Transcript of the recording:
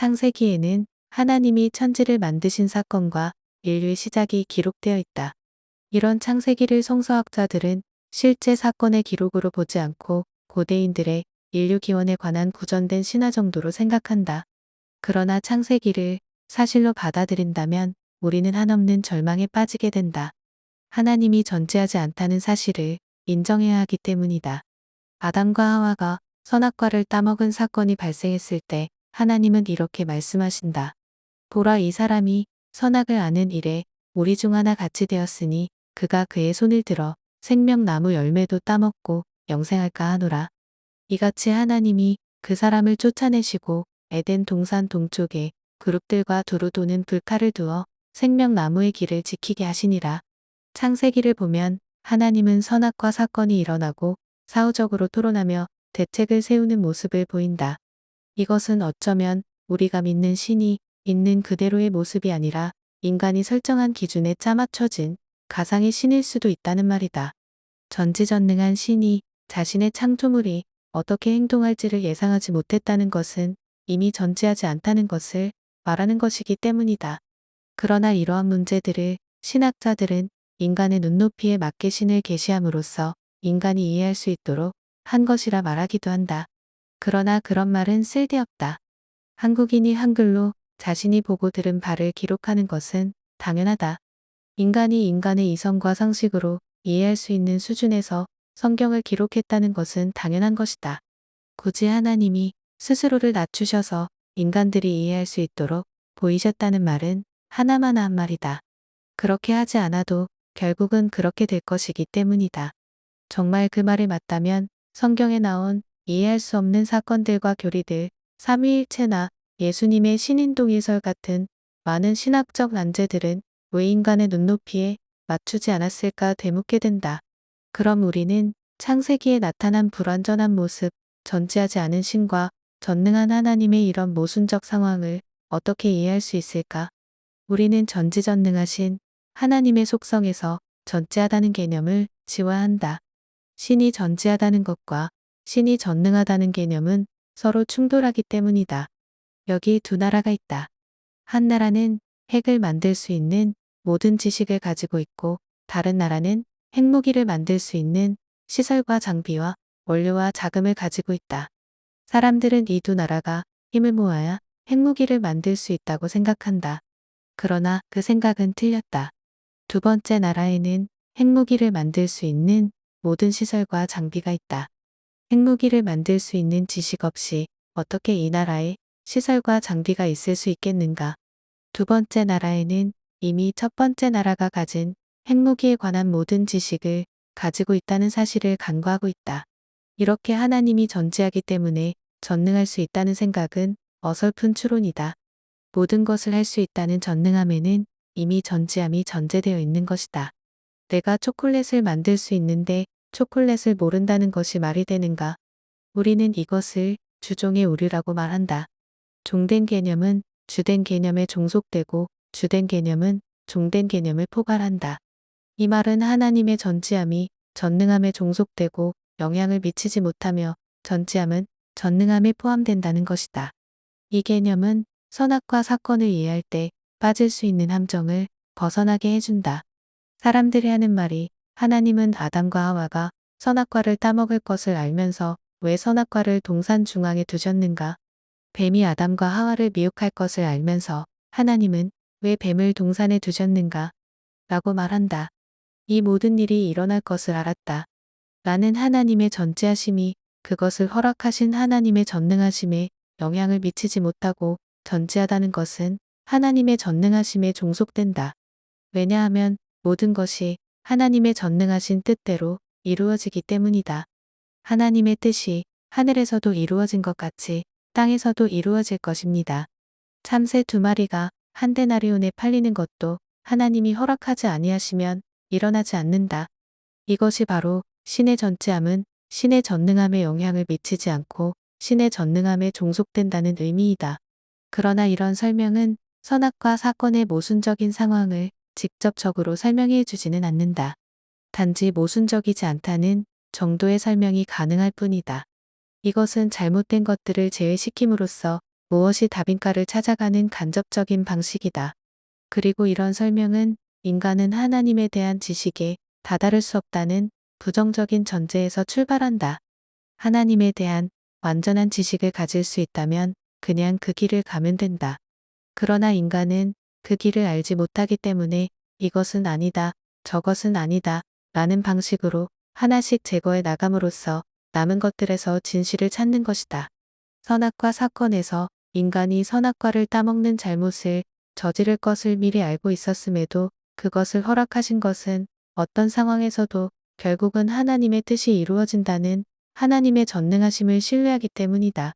창세기에는 하나님이 천지를 만드신 사건과 인류의 시작이 기록되어 있다. 이런 창세기를 성서학자들은 실제 사건의 기록으로 보지 않고 고대인들의 인류 기원에 관한 구전된 신화 정도로 생각한다. 그러나 창세기를 사실로 받아들인다면 우리는 한없는 절망에 빠지게 된다. 하나님이 존재하지 않다는 사실을 인정해야 하기 때문이다. 아담과 하와가 선악과를 따먹은 사건이 발생했을 때 하나님은 이렇게 말씀하신다. 보라, 이 사람이 선악을 아는 일에 우리 중 하나 같이 되었으니 그가 그의 손을 들어 생명나무 열매도 따먹고 영생할까 하노라. 이같이 하나님이 그 사람을 쫓아내시고 에덴 동산 동쪽에 그룹들과 두루 도는 불칼을 두어 생명나무의 길을 지키게 하시니라. 창세기를 보면 하나님은 선악과 사건이 일어나고 사후적으로 토론하며 대책을 세우는 모습을 보인다. 이것은 어쩌면 우리가 믿는 신이 있는 그대로의 모습이 아니라 인간이 설정한 기준에 짜맞춰진 가상의 신일 수도 있다는 말이다. 전지전능한 신이 자신의 창조물이 어떻게 행동할지를 예상하지 못했다는 것은 이미 존재하지 않다는 것을 말하는 것이기 때문이다. 그러나 이러한 문제들을 신학자들은 인간의 눈높이에 맞게 신을 계시함으로써 인간이 이해할 수 있도록 한 것이라 말하기도 한다. 그러나 그런 말은 쓸데없다. 한국인이 한글로 자신이 보고 들은 바를 기록하는 것은 당연하다. 인간이 인간의 이성과 상식으로 이해할 수 있는 수준에서 성경을 기록했다는 것은 당연한 것이다. 굳이 하나님이 스스로를 낮추셔서 인간들이 이해할 수 있도록 보이셨다는 말은 하나마나 한 말이다. 그렇게 하지 않아도 결국은 그렇게 될 것이기 때문이다. 정말 그 말이 맞다면 성경에 나온 이해할 수 없는 사건들과 교리들, 삼위일체나 예수님의 신인동일설 같은 많은 신학적 난제들은 왜 인간의 눈높이에 맞추지 않았을까 되묻게 된다. 그럼 우리는 창세기에 나타난 불완전한 모습, 존재하지 않은 신과 전능한 하나님의 이런 모순적 상황을 어떻게 이해할 수 있을까? 우리는 전지전능하신 하나님의 속성에서 존재하다는 개념을 지워야 한다. 신이 존재하다는 것과 신이 전능하다는 개념은 서로 충돌하기 때문이다. 여기 두 나라가 있다. 한 나라는 핵을 만들 수 있는 모든 지식을 가지고 있고 다른 나라는 핵무기를 만들 수 있는 시설과 장비와 원료와 자금을 가지고 있다. 사람들은 이 두 나라가 힘을 모아야 핵무기를 만들 수 있다고 생각한다. 그러나 그 생각은 틀렸다. 두 번째 나라에는 핵무기를 만들 수 있는 모든 시설과 장비가 있다. 핵무기를 만들 수 있는 지식 없이 어떻게 이 나라에 시설과 장비가 있을 수 있겠는가? 두 번째 나라에는 이미 첫 번째 나라가 가진 핵무기에 관한 모든 지식을 가지고 있다는 사실을 간과하고 있다. 이렇게 하나님이 존재하기 때문에 전능할 수 있다는 생각은 어설픈 추론이다. 모든 것을 할 수 있다는 전능함에는 이미 존재함이 전제되어 있는 것이다. 내가 초콜릿을 만들 수 있는데 초콜릿을 모른다는 것이 말이 되는가? 우리는 이것을 주종의 오류라고 말한다. 종된 개념은 주된 개념에 종속되고 주된 개념은 종된 개념을 포괄한다. 이 말은 하나님의 존재함이 전능함에 종속되고 영향을 미치지 못하며 존재함은 전능함에 포함된다는 것이다. 이 개념은 선악과 사건을 이해할 때 빠질 수 있는 함정을 벗어나게 해준다. 사람들이 하는 말이 하나님은 아담과 하와가 선악과를 따먹을 것을 알면서 왜 선악과를 동산 중앙에 두셨는가? 뱀이 아담과 하와를 미혹할 것을 알면서 하나님은 왜 뱀을 동산에 두셨는가? 라고 말한다. 이 모든 일이 일어날 것을 알았다. 나는 하나님의 존재하심이 그것을 허락하신 하나님의 전능하심에 영향을 미치지 못하고 존재하다는 것은 하나님의 전능하심에 종속된다. 왜냐하면 모든 것이 하나님의 전능하신 뜻대로 이루어지기 때문이다. 하나님의 뜻이 하늘에서도 이루어진 것 같이 땅에서도 이루어질 것입니다. 참새 두 마리가 한 데나리온에 팔리는 것도 하나님이 허락하지 아니하시면 일어나지 않는다. 이것이 바로 신의 존재함은 신의 전능함에 영향을 미치지 않고 신의 전능함에 종속된다는 의미이다. 그러나 이런 설명은 선악과 사건의 모순적인 상황을 직접적으로 설명해 주지는 않는다. 단지 모순적이지 않다는 정도의 설명이 가능할 뿐이다. 이것은 잘못된 것들을 제외시킴으로써 무엇이 답인가를 찾아가는 간접적인 방식이다. 그리고 이런 설명은 인간은 하나님에 대한 지식에 다다를 수 없다는 부정적인 전제에서 출발한다. 하나님에 대한 완전한 지식을 가질 수 있다면 그냥 그 길을 가면 된다. 그러나 인간은 그 길을 알지 못하기 때문에 이것은 아니다, 저것은 아니다 라는 방식으로 하나씩 제거해 나감으로써 남은 것들에서 진실을 찾는 것이다. 선악과 사건에서 인간이 선악과를 따먹는 잘못을 저지를 것을 미리 알고 있었음에도 그것을 허락하신 것은 어떤 상황에서도 결국은 하나님의 뜻이 이루어진다는 하나님의 전능하심을 신뢰하기 때문이다.